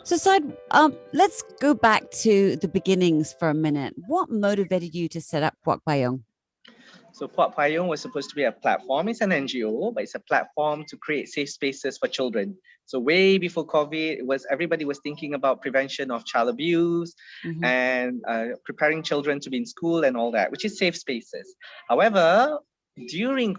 So, Syed, let's go back to the beginnings for a minute. What motivated you to set up PUAK Payong? So PUAK Payong was supposed to be a platform. It's an NGO, but it's a platform to create safe spaces for children. So way before COVID, everybody was thinking about prevention of child abuse Mm-hmm. and preparing children to be in school and all that, which is safe spaces. However, during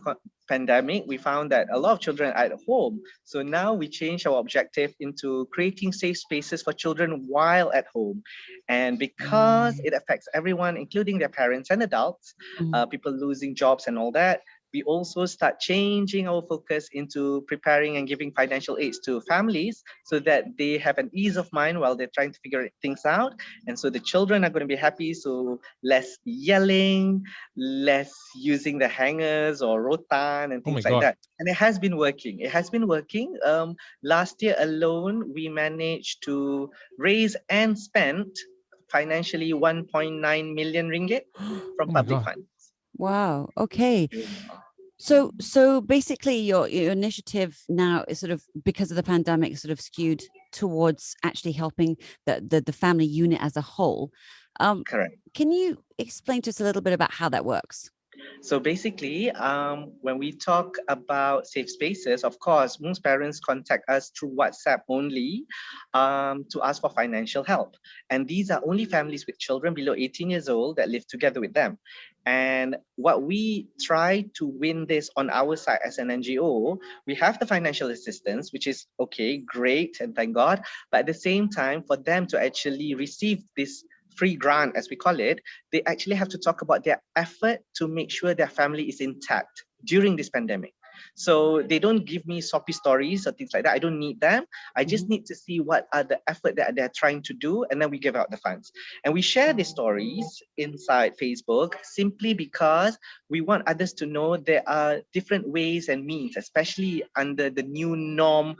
pandemic, we found that a lot of children are at home. So now we changed our objective into creating safe spaces for children while at home. And because it affects everyone, including their parents and adults, Mm-hmm. people losing jobs and all that, we also start changing our focus into preparing and giving financial aids to families so that they have an ease of mind while they're trying to figure things out. And so the children are going to be happy. So less yelling, less using the hangers or rotan and Oh my things like God. that. And it has been working. It has been working. Last year alone, we managed to raise and spend financially 1.9 million ringgit from Oh my public God. funds. Wow. Okay. So basically, your initiative now is sort of, because of the pandemic, sort of skewed towards actually helping the family unit as a whole. Correct. Can you explain to us a little bit about how that works? So basically, when we talk about safe spaces, of course, most parents contact us through WhatsApp only to ask for financial help. And these are only families with children below 18 years old that live together with them. And what we try to win this on our side as an NGO, we have the financial assistance, which is okay, great, and thank God. But at the same time, for them to actually receive this free grant, as we call it, they actually have to talk about their effort to make sure their family is intact during this pandemic. So they don't give me soppy stories or things like that. I don't need them. I just need to see what are the effort that they're trying to do, and then we give out the funds. And we share these stories inside Facebook simply because we want others to know there are different ways and means, especially under the new norm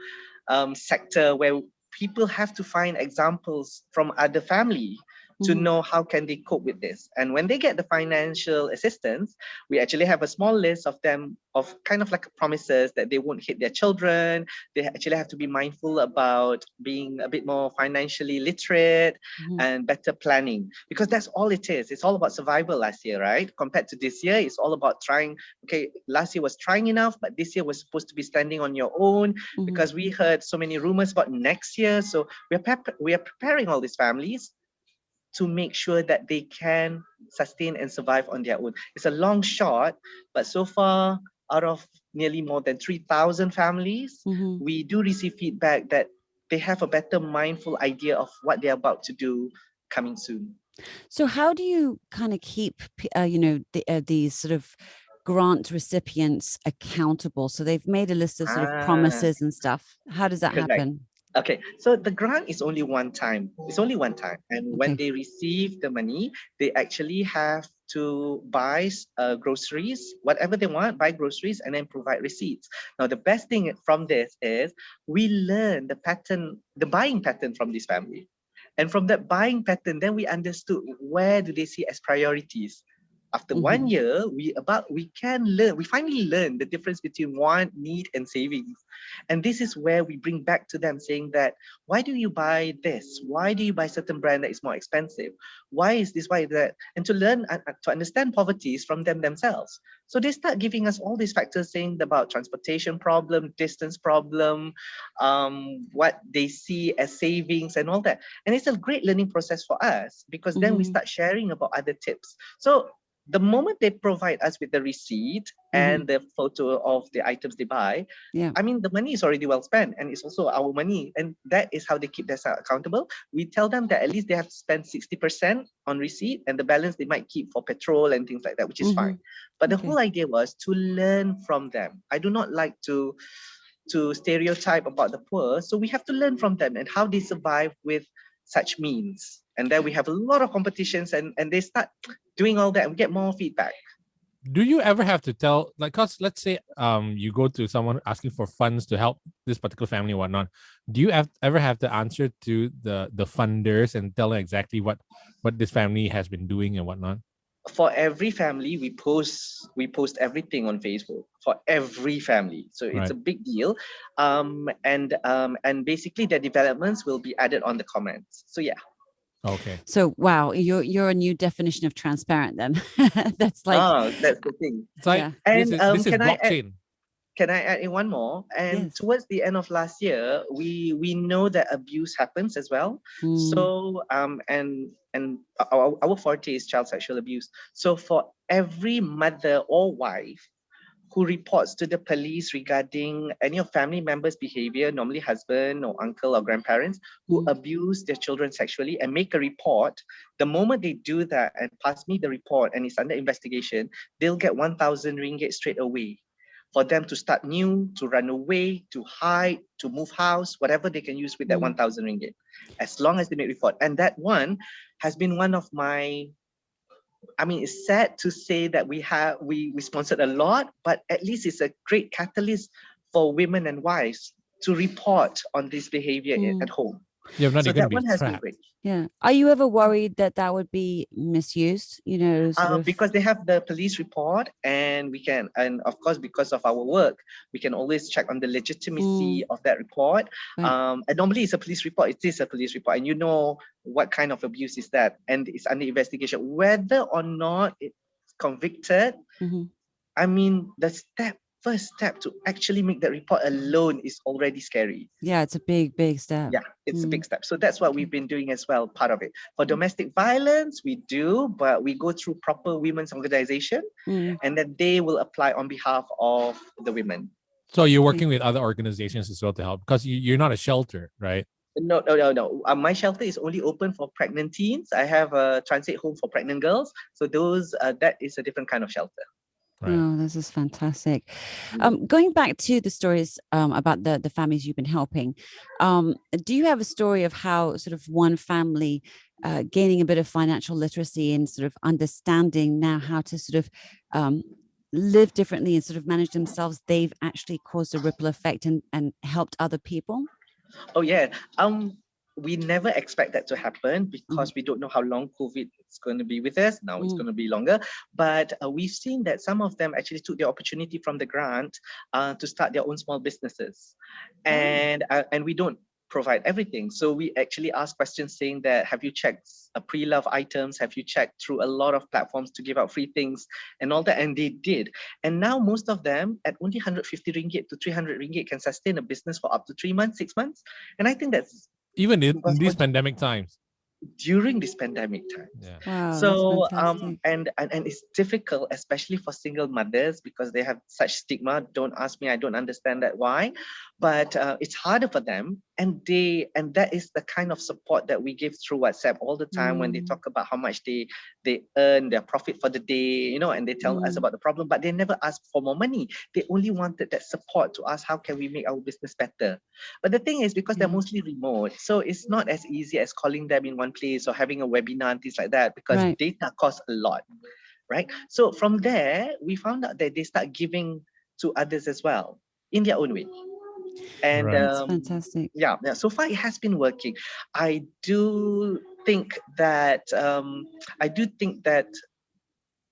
sector where people have to find examples from other family to know how can they cope with this. And when they get the financial assistance, we actually have a small list of them of kind of like promises that they won't hit their children. They actually have to be mindful about being a bit more financially literate and better planning, because that's all it is. It's all about survival last year, right? Compared to this year, it's all about trying. Okay, last year was trying enough, but this year was supposed to be standing on your own because we heard so many rumors about next year. So we are preparing all these families to make sure that they can sustain and survive on their own. It's a long shot, but so far, out of nearly more than 3,000 families, we do receive feedback that they have a better mindful idea of what they're about to do coming soon. So how do you kind of keep, these sort of grant recipients accountable? So they've made a list of sort of promises and stuff. How does that Correct. happen? Okay, so the grant is only one time. It's only one time. And when Okay. they receive the money, they actually have to buy groceries, whatever they want, buy groceries, and then provide receipts. Now, the best thing from this is we learn the pattern, the buying pattern from this family. And from that buying pattern, then we understood where do they see as priorities. After 1 year, we finally learn the difference between want, need, and savings. And this is where we bring back to them saying that, why do you buy this? Why do you buy certain brand that is more expensive? Why is this, why is that? And to learn, to understand poverty is from them themselves. So they start giving us all these factors saying about transportation problem, distance problem, what they see as savings and all that. And it's a great learning process for us because then we start sharing about other tips. So the moment they provide us with the receipt and the photo of the items they buy, I mean, the money is already well spent and it's also our money. And that is how they keep themselves accountable. We tell them that at least they have to spend 60% on receipt and the balance they might keep for petrol and things like that, which is fine. But the whole idea was to learn from them. I do not like to stereotype about the poor. So we have to learn from them and how they survive with such means. And then we have a lot of competitions and they start doing all that and we get more feedback. Do you ever have to tell, like, cause let's say you go to someone asking for funds to help this particular family or whatnot, do you ever have to answer to the funders and tell them exactly what this family has been doing and whatnot? for every family, we post everything on Facebook for every family. So it's Right. a big deal. And basically the developments will be added on the comments. So yeah. Okay. So wow, you're a new definition of transparent then. That's like, That's the thing. It's like yeah. And this is blockchain. can I add in one more? And Yes. towards the end of last year, we know that abuse happens as well. So our forte is child sexual abuse. So for every mother or wife who reports to the police regarding any of family members' behavior, normally husband or uncle or grandparents, who abuse their children sexually and make a report, the moment they do that and pass me the report and it's under investigation, they'll get 1,000 ringgit straight away for them to start new, to run away, to hide, to move house, whatever they can use with that 1,000 ringgit, as long as they make report. And that one has been one of my, I mean, it's sad to say that we sponsored a lot, but at least it's a great catalyst for women and wives to report on this behavior at home. You're not So going to that be one has been trapped. great. Yeah. Are you ever worried that that would be misused? You know, sort of... Because they have the police report, and we can, and of course, because of our work, we can always check on the legitimacy of that report. Right. And normally it's a police report. It is a police report, and you know what kind of abuse is that, and it's under investigation. Whether or not it's convicted, I mean, the first step to actually make that report alone is already scary. Yeah, it's a big step. Yeah, it's a big step. So that's what we've been doing as well, part of it. For domestic violence, we do, but we go through proper women's organization, and then they will apply on behalf of the women. So you're working with other organizations as well to help, because you're not a shelter, right? No. My shelter is only open for pregnant teens. I have a transit home for pregnant girls. So those, that is a different kind of shelter. Right. Oh, this is fantastic. Going back to the stories about the families you've been helping, do you have a story of how sort of one family gaining a bit of financial literacy and sort of understanding now how to sort of live differently and sort of manage themselves, they've actually caused a ripple effect and helped other people? Oh yeah. We never expect that to happen because we don't know how long COVID is going to be with us. Now it's going to be longer. But we've seen that some of them actually took the opportunity from the grant to start their own small businesses. And we don't provide everything. So we actually ask questions saying that, have you checked pre-love items? Have you checked through a lot of platforms to give out free things and all that? And they did. And now most of them at only 150 ringgit to 300 ringgit can sustain a business for up to 3 months, 6 months. And I think that's even in these pandemic times. During this pandemic time. Yeah. Wow, So that's fantastic. and it's difficult, especially for single mothers, because they have such stigma. Don't ask me, I don't understand that why, but it's harder for them, and that is the kind of support that we give through WhatsApp all the time when they talk about how much they earn, their profit for the day, you know, and they tell us about the problem, but they never ask for more money. They only wanted that support to ask, how can we make our business better? But the thing is, because they're mostly remote, so it's not as easy as calling them in one place or having a webinar and things like that, because data costs a lot, right? So from there, we found out that they start giving to others as well in their own way. And that's fantastic. Yeah, so far it has been working. I do think that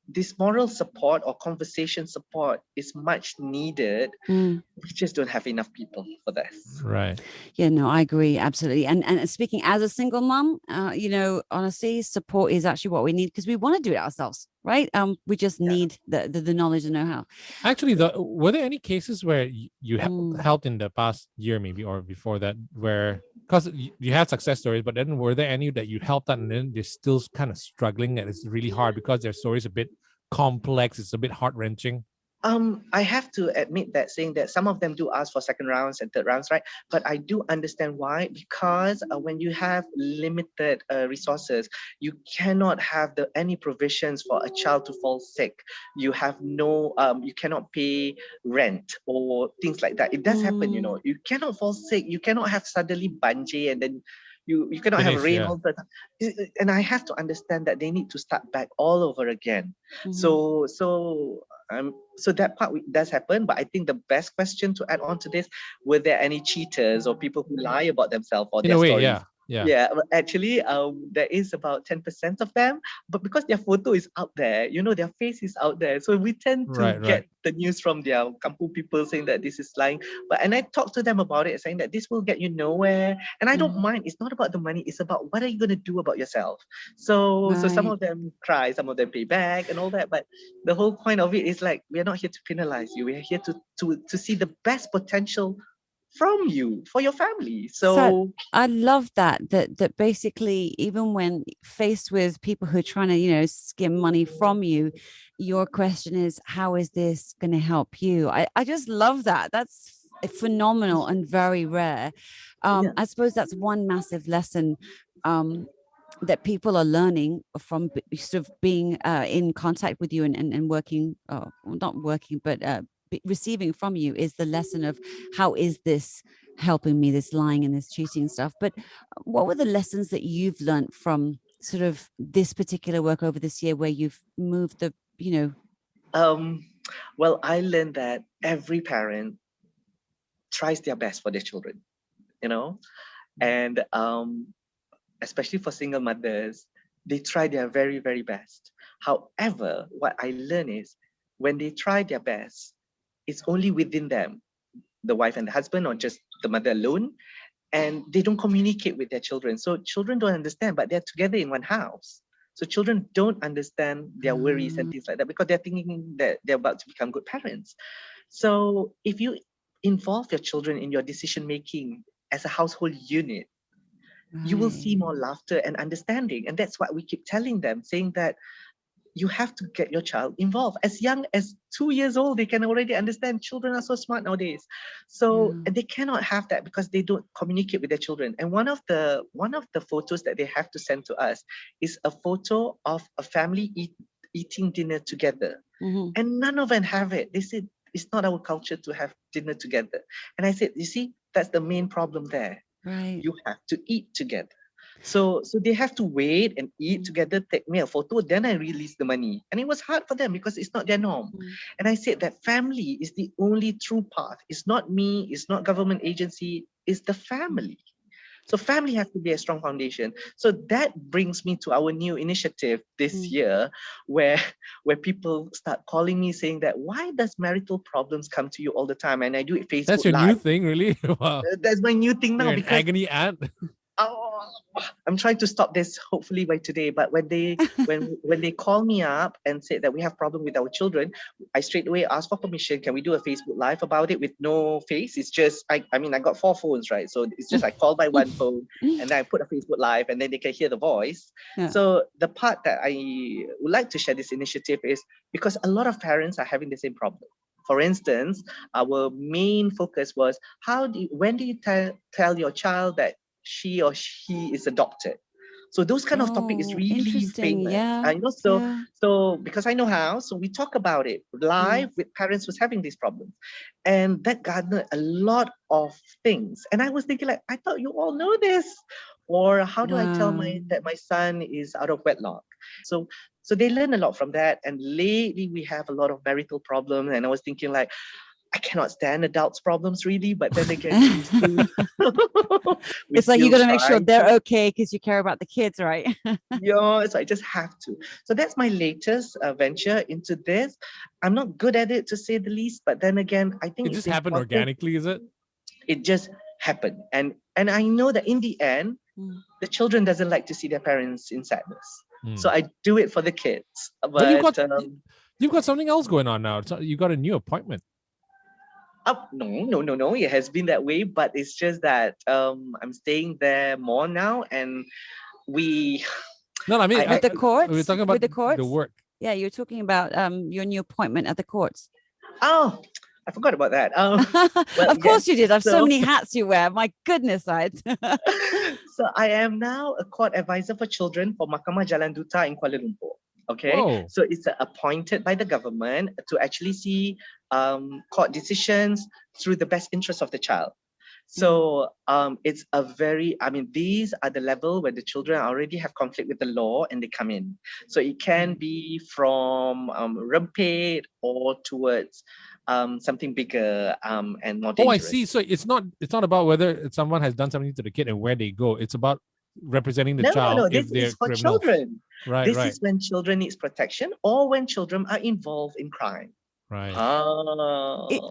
this moral support or conversation support is much needed. We just don't have enough people for this. Right. Yeah, no, I agree. Absolutely. And speaking as a single mom, you know, honestly, support is actually what we need, because we want to do it ourselves, right? We just need the knowledge and know-how. Actually, were there any cases where you helped in the past year, maybe, or before that, where, because you had success stories, but then were there any that you helped out and then they're still kind of struggling and it's really hard because their story is a bit complex, it's a bit heart-wrenching? I have to admit that, saying that some of them do ask for second rounds and third rounds, right? But I do understand why, because when you have limited resources, you cannot have any provisions for a child to fall sick. You have no, you cannot pay rent or things like that. It does happen, you know. You cannot fall sick. You cannot have suddenly banjir and then you cannot have rain all the time. And I have to understand that they need to start back all over again. So that part does happen, but I think the best question to add on to this: were there any cheaters or people who lie about themselves or their stories? Yeah. Yeah, well, actually, there is about 10% of them, but because their photo is out there, their face is out there, so we tend to Right. get Right. the news from their kampung people saying that this is lying. And I talk to them about it, saying that this will get you nowhere, and I don't mind. It's not about the money; it's about what are you going to do about yourself. So some Right. of them cry, some of them pay back, and all that. But the whole point of it is like we are not here to penalize you. We are here to see the best potential from you for your family. So So I love that basically, even when faced with people who are trying to, skim money from you, your question is, how is this going to help you? I just love that. That's phenomenal and very rare. yeah. I suppose that's one massive lesson that people are learning from sort of being in contact with you and working, well, not working, but receiving from you, is the lesson of how is this helping me, this lying and this cheating stuff. But what were the lessons that you've learned from sort of this particular work over this year, where you've moved the, Um, well, I learned that every parent tries their best for their children, you know, and especially for single mothers, they try their very, very best. However, what I learn is when they try their best, it's only within them, the wife and the husband, or just the mother alone, and they don't communicate with their children. So children don't understand, but they're together in one house. So children don't understand their worries and things like that because they're thinking that they're about to become good parents. So if you involve your children in your decision making as a household unit, you will see right. more laughter and understanding. And that's what we keep telling them, saying that you have to get your child involved. As young as 2 years old, they can already understand. Children are so smart nowadays. So Yeah. they cannot have that because they don't communicate with their children. And one of the photos that they have to send to us is a photo of a family eating dinner together. And none of them have it. They said it's not our culture to have dinner together. And I said, you see, that's the main problem there. Right. You have to eat together. So they have to wait and eat together, take me a photo, then I release the money. And it was hard for them because it's not their norm. And I said that family is the only true path. It's not me, it's not government agency, it's the family. So family has to be a strong foundation. So that brings me to our new initiative this year, where where people start calling me saying that why does marital problems come to you all the time? And I do it That's Facebook your new Live. thing, really? Wow. That's my new thing You're now an because agony aunt. oh, I'm trying to stop this hopefully by today. But when they call me up and say that we have problem with our children, I straight away ask for permission. Can we do a Facebook Live about it with no face? It's just I mean I got 4 phones, right? So it's just I call by one phone and then I put a Facebook Live and then they can hear the voice. Yeah. So the part that I would like to share this initiative is because a lot of parents are having the same problem. For instance, our main focus was when do you tell your child that she or he is adopted? So those kind of topic is Oh, really interesting. famous. Yeah. So Yeah. so because I know how, so we talk about it live with parents who's having these problems, and that garnered a lot of things. And I was thinking like, I thought you all know this, or how do I tell Wow. that my son is out of wedlock? So they learn a lot from that. And lately we have a lot of marital problems, and I was thinking like, I cannot stand adults' problems really, but then again, we It's like you still got to make sure try they're to. okay because you care about the kids, right? Yeah, so I just have to. So that's my latest venture into this. I'm not good at it to say the least, but then again, I think It it's just happened important. organically, is it? It just happened, and I know that in the end, the children doesn't like to see their parents in sadness. So I do it for the kids. But But you've got something else going on now. You got a new appointment. no. It has been that way, but it's just that I'm staying there more now, and we. No, I mean, With the courts? we're talking about With the courts? the work. Yeah, you're talking about your new appointment at the courts. Oh, I forgot about that. Well, Of course you did. I've so So, many hats you wear. My goodness, so I am now a court advisor for children for Mahkamah Jalan Duta in Kuala Lumpur. Okay, Whoa. so it's appointed by the government to actually see court decisions through the best interest of the child. So it's a very, I mean, these are the level where the children already have conflict with the law and they come in. So it can be from rempet or towards something bigger and more Oh, I dangerous. see. So it's not about whether someone has done something to the kid and where they go. It's about representing the No, child no, if this they're is for criminals. children. Right, This right, is when children needs protection or when children are involved in crime. right.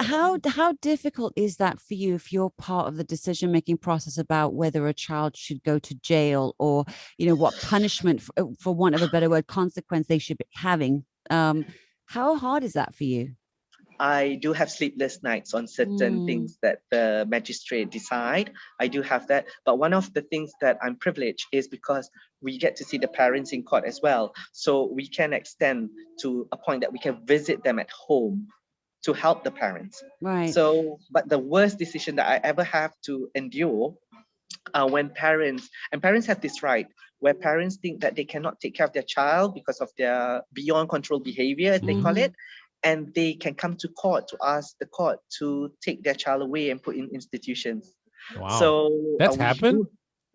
How difficult is that for you if you're part of the decision-making process about whether a child should go to jail or, you know, what punishment, for want of a better word, consequence they should be having? How hard is that for you? I do have sleepless nights on certain things that the magistrate decide. I do have that. But one of the things that I'm privileged is because we get to see the parents in court as well. So we can extend to a point that we can visit them at home to help the parents. Right. So, but the worst decision that I ever have to endure when parents have this right, where parents think that they cannot take care of their child because of their beyond control behavior, as they call it, and they can come to court to ask the court to take their child away and put in institutions. Wow. So That's happened?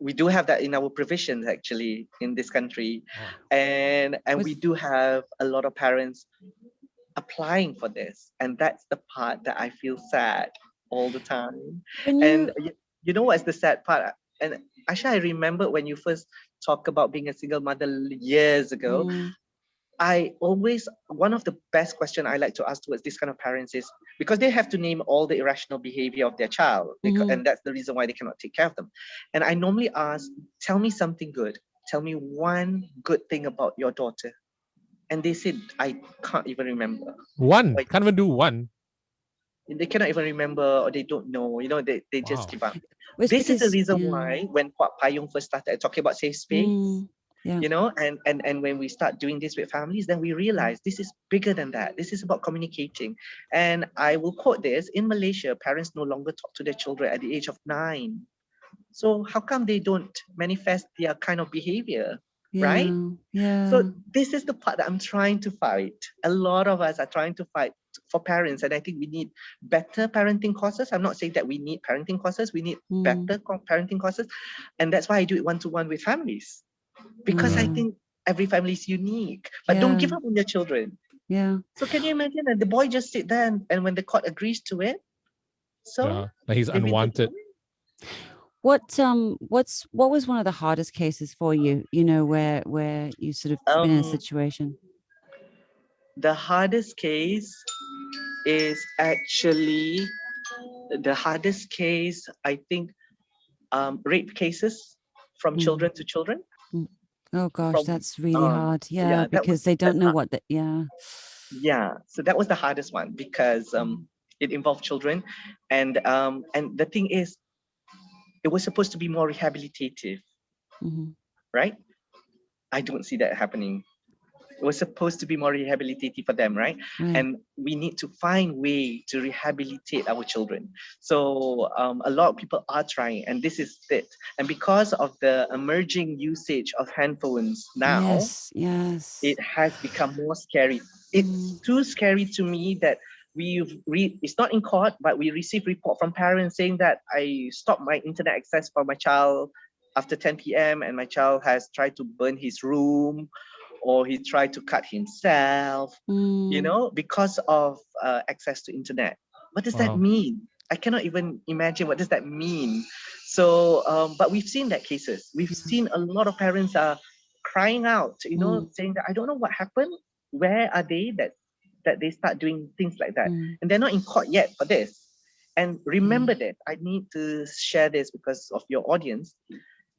We do have that in our provisions actually in this country. Wow. And we do have a lot of parents applying for this. And that's the part that I feel sad all the time. And you know what's the sad part? And actually, I remember when you first talked about being a single mother years ago, I always, one of the best questions I like to ask towards this kind of parents is, because they have to name all the irrational behavior of their child, and that's the reason why they cannot take care of them. And I normally ask, tell me something good. Tell me one good thing about your daughter. And they said, I can't even remember. One, can't even do one. They cannot even remember, or they don't know, you know, they just give up. This is the reason why when PUAK Payong first started talking about safe space, you know, and when we start doing this with families, then we realize this is bigger than that. This is about communicating. And I will quote this: in Malaysia, parents no longer talk to their children at the age of 9. So how come they don't manifest their kind of behavior, right? So this is the part that I'm trying to fight. A lot of us are trying to fight for parents, and I think we need better parenting courses. I'm not saying that we need parenting courses. We need better parenting courses, and that's why I do it one-to-one with families, because I think every family is unique. But don't give up on your children. So can you imagine that the boy just sit there and when the court agrees to it, so like he's unwanted. What was one of the hardest cases for you, you know, where you sort of been in a situation? The hardest case is actually I think rape cases from children to children. Oh gosh, that's really hard. Because they don't know what so that was the hardest one, because it involved children, and the thing is, it was supposed to be more rehabilitative, right? I don't see that happening. It was supposed to be more rehabilitative for them, right? And we need to find way to rehabilitate our children. So a lot of people are trying, and this is it. And because of the emerging usage of handphones now, it has become more scary. It's too scary to me that it's not in court, but we receive report from parents saying that I stopped my internet access for my child after 10 p.m. and my child has tried to burn his room, or he tried to cut himself, you know, because of access to internet. What does that mean? I cannot even imagine what does that mean. So, but we've seen that cases. We've seen a lot of parents are crying out, you know, saying that I don't know what happened. Where are they that they start doing things like that? And they're not in court yet for this. And remember that I need to share this because of your audience.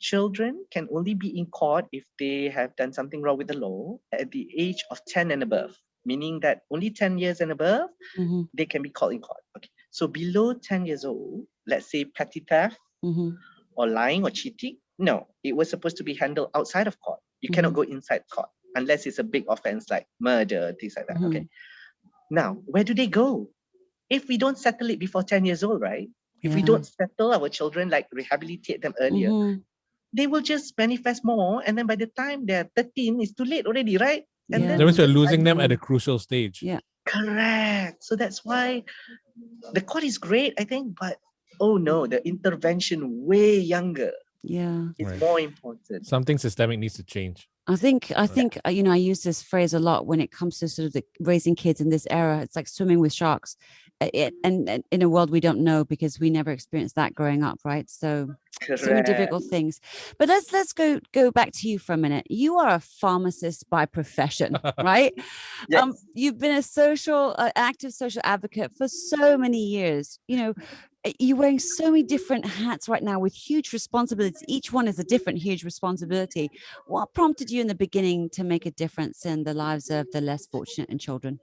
Children can only be in court if they have done something wrong with the law at the age of 10 and above, meaning that only 10 years and above, they can be called in court. Okay. So below 10 years old, let's say petty theft or lying or cheating, no, it was supposed to be handled outside of court. You cannot go inside court unless it's a big offense like murder, things like that. Okay. Now, where do they go? If we don't settle it before 10 years old, right? If we don't settle our children, like rehabilitate them earlier, they will just manifest more, and then by the time they're 13, it's too late already, right? And then that means you're losing them at a crucial stage. Correct. So that's why the court is great, I think, but oh no, the intervention way younger. It's more important. Something systemic needs to change. I think you know, I use this phrase a lot when it comes to sort of raising kids in this era. It's like swimming with sharks, and in a world we don't know because we never experienced that growing up, right? So many difficult things. But let's go back to you for a minute. You are a pharmacist by profession, right? Yes. You've been a active social advocate for so many years. You're wearing so many different hats right now with huge responsibilities. Each one is a different huge responsibility. What prompted you in the beginning to make a difference in the lives of the less fortunate and children?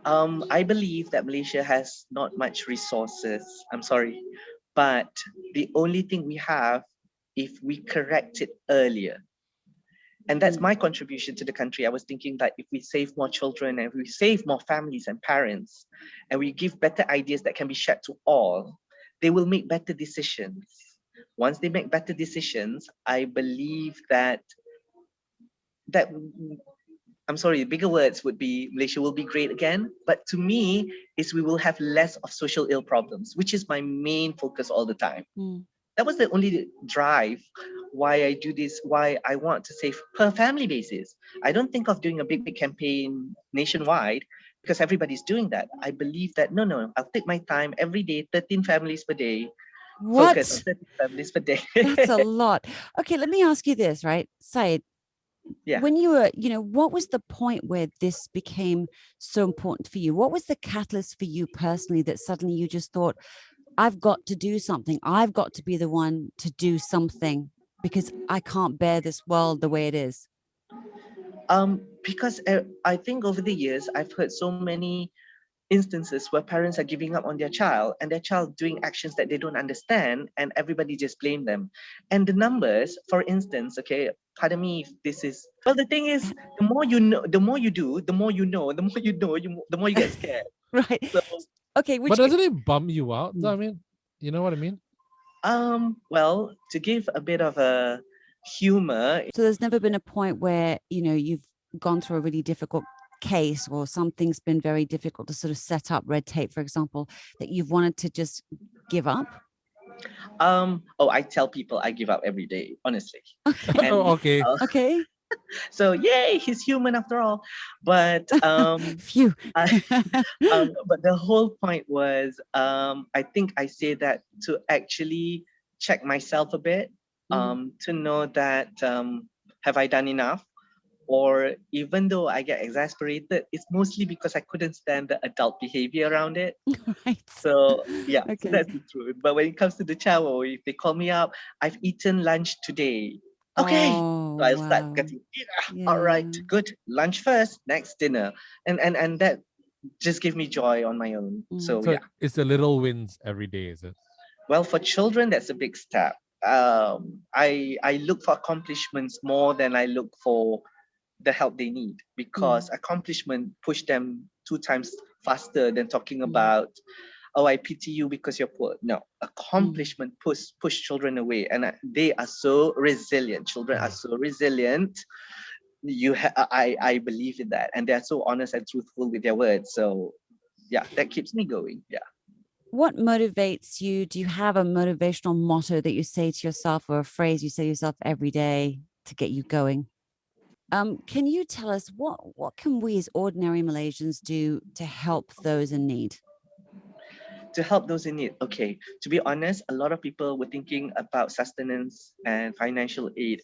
I believe that Malaysia has not much resources. I'm sorry, but the only thing we have, if we correct it earlier, and that's my contribution to the country. I was thinking that if we save more children and if we save more families and parents, and we give better ideas that can be shared to all, they will make better decisions. Once they make better decisions, I believe that I'm sorry, bigger words would be Malaysia will be great again. But to me, is we will have less of social ill problems, which is my main focus all the time. That was the only drive why I do this, why I want to save per family basis. I don't think of doing a big campaign nationwide because everybody's doing that. I believe that no, I'll take my time every day, 13 families per day. Focus on What? 13 families per day. That's a lot. Okay, let me ask you this, right? Syed, Yeah. when you were, what was the point where this became so important for you? What was the catalyst for you personally that suddenly you just thought, I've got to do something. I've got to be the one to do something because I can't bear this world the way it is? Because I think over the years, I've heard so many instances where parents are giving up on their child and their child doing actions that they don't understand and everybody just blame them. And the numbers, for instance, okay, pardon me if this is, well, the thing is, the more you know, the more you do, the more you know, the more you know, the more you get scared. Right. So, okay. But doesn't it bum you out? I mean, you know what I mean? well, to give a bit of a humor. So there's never been a point where, you've gone through a really difficult case or something's been very difficult to sort of set up red tape, for example, that you've wanted to just give up? I tell people I give up every day, honestly. Okay. And, Okay. Okay. So yay, he's human after all. But Phew. but the whole point was I think I say that to actually check myself a bit, to know that have I done enough? Or even though I get exasperated, it's mostly because I couldn't stand the adult behavior around it. Right. So yeah, Okay. so that's the truth. But when it comes to the chow, if they call me up, I've eaten lunch today. Okay. Oh, So I'll wow. start getting, Yeah. all right, good. Lunch first, next dinner. And that just give me joy on my own. So So yeah. it's the little wins every day, is it? Well, for children, that's a big step. I look for accomplishments more than I look for the help they need, because accomplishment push them 2 times faster than talking about, oh, I pity you because you're poor. No, accomplishment push children away, and they are so resilient. Children are so resilient. I believe in that, and they're so honest and truthful with their words. So yeah, that keeps me going. Yeah. What motivates you? Do you have a motivational motto that you say to yourself or a phrase you say to yourself every day to get you going? Can you tell us what can we as ordinary Malaysians do to help those in need? To help those in need. Okay, to be honest, a lot of people were thinking about sustenance and financial aid.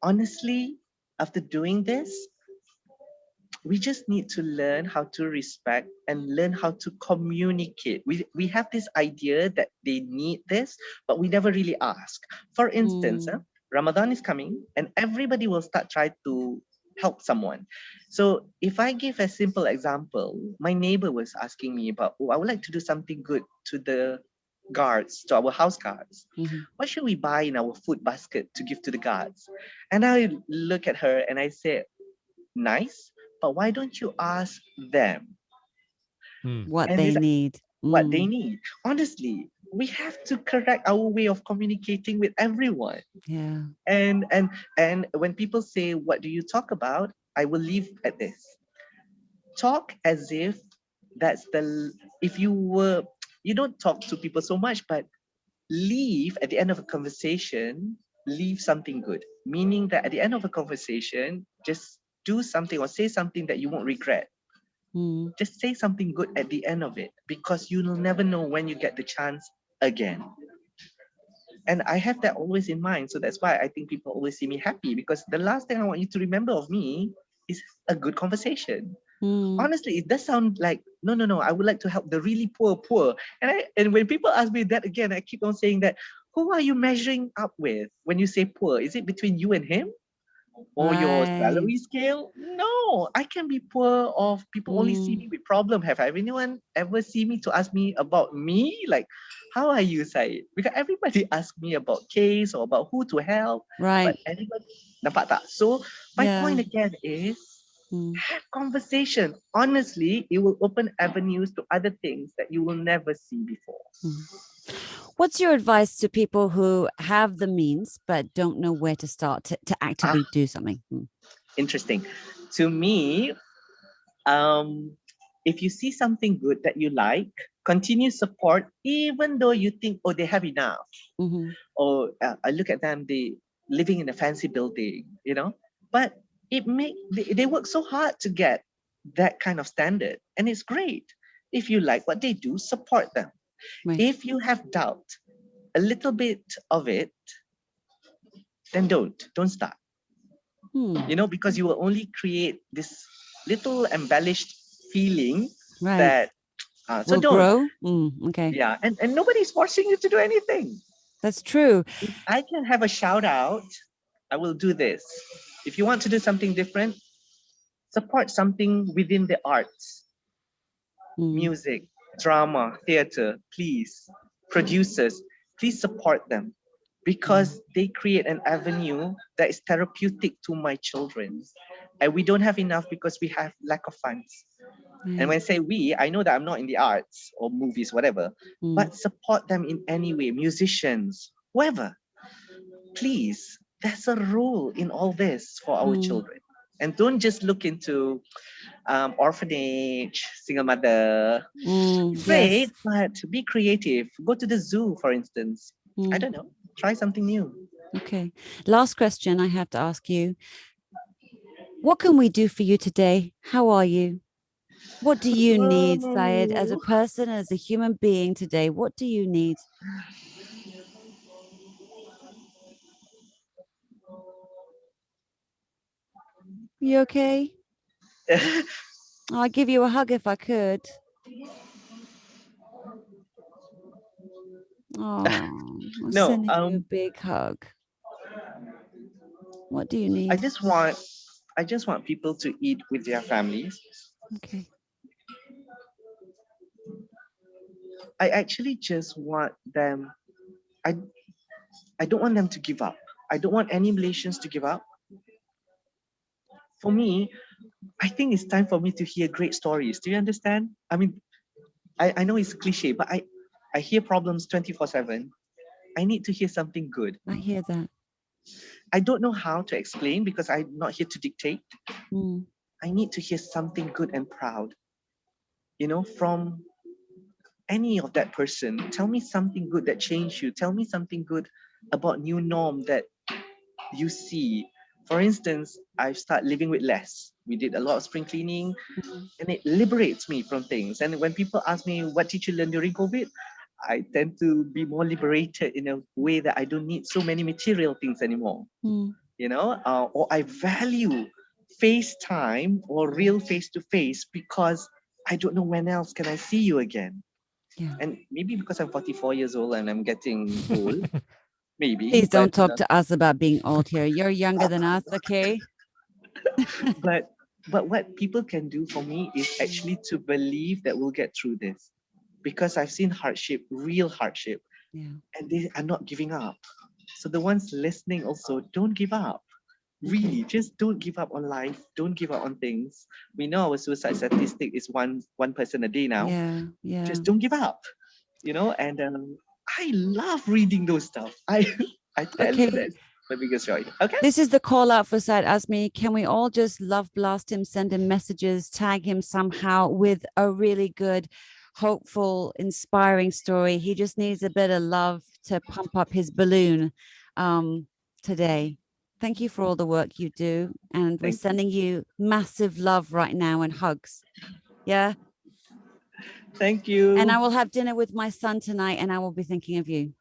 Honestly, after doing this, we just need to learn how to respect and learn how to communicate. We have this idea that they need this, but we never really ask. For instance, Ramadan is coming and everybody will start trying to help someone. So if I give a simple example, my neighbor was asking me about, oh, I would like to do something good to the guards, to our house guards. What should we buy in our food basket to give to the guards? And I look at her and I say, nice, but why don't you ask them what they need? What they need? Honestly, we have to correct our way of communicating with everyone. Yeah. And when people say, what do you talk about? I will leave at this. Talk as if that's the, if you were, you don't talk to people so much, but leave at the end of a conversation, leave something good. Meaning that at the end of a conversation, just do something or say something that you won't regret. Just say something good at the end of it, because you'll never know when you get the chance again. And I have that always in mind. So that's why I think people always see me happy, because the last thing I want you to remember of me is a good conversation. Honestly, it does sound like, no, I would like to help the really poor. And when people ask me that again, I keep on saying that, who are you measuring up with when you say poor? Is it between you and him? Or your salary scale? No, I can be poor of people only see me with problem. Have anyone ever see me to ask me about me? Like, how are you, Syed? Because everybody asks me about case or about who to help. Right. But anybody, nampak tak? So my point again is, have conversation. Honestly, it will open avenues to other things that you will never see before. What's your advice to people who have the means but don't know where to start to actively do something? Interesting. To me, if you see something good that you like, continue support, even though you think, oh, they have enough. Or I look at them, they living in a fancy building, you know, but they work so hard to get that kind of standard, and it's great. If you like what they do, support them. If you have doubt, a little bit of it, then don't start. You know, because you will only create this little embellished feeling that so will don't grow. Okay. Yeah, and nobody's forcing you to do anything. That's true. If I can have a shout out, I will do this. If you want to do something different, support something within the arts, music, drama, theater, please. Producers, please support them, because they create an avenue that is therapeutic to my children. And we don't have enough because we have lack of funds. And when I say we, I know that I'm not in the arts or movies, whatever, but support them in any way, musicians, whoever. Please, there's a role in all this for our children. And don't just look into orphanage, single mother. Great, but be creative. Go to the zoo, for instance. I don't know. Try something new. Okay. Last question I have to ask you. What can we do for you today? How are you? What do you need, Syed, as a person, as a human being today? What do you need? You okay? I'd give you a hug if I could. Oh, I'm sending you a big hug. What do you need? I just want people to eat with their families. Okay. I actually just want them, I don't want them to give up. I don't want any Malaysians to give up. For me, I think it's time for me to hear great stories. Do you understand? I mean, I know it's cliche, but I hear problems 24/7. I need to hear something good. I hear that. I don't know how to explain, because I'm not here to dictate. I need to hear something good and proud, you know, from any of that person. Tell me something good that changed you. Tell me something good about new norm that you see. For instance, I've started living with less. We did a lot of spring cleaning, and it liberates me from things. And when people ask me, what did you learn during COVID? I tend to be more liberated in a way that I don't need so many material things anymore. You know, or I value FaceTime or real face-to-face, because I don't know when else can I see you again. Yeah. And maybe because I'm 44 years old and I'm getting old, maybe. Please don't talk to us about being old here. You're younger than us, okay? but what people can do for me is actually to believe that we'll get through this, because I've seen hardship, real hardship, and they are not giving up. So the ones listening also, don't give up. Really, just don't give up on life. Don't give up on things. We know our suicide statistic is one person a day now. Yeah. Just don't give up. You know, and I love reading those stuff. I tell you, that's my biggest joy. Okay. This is the call out for Syed Azmi. Can we all just love blast him, send him messages, tag him somehow with a really good, hopeful, inspiring story? He just needs a bit of love to pump up his balloon today. Thank you for all the work you do. And we're sending you massive love right now and hugs. Yeah. Thank you. And I will have dinner with my son tonight and I will be thinking of you.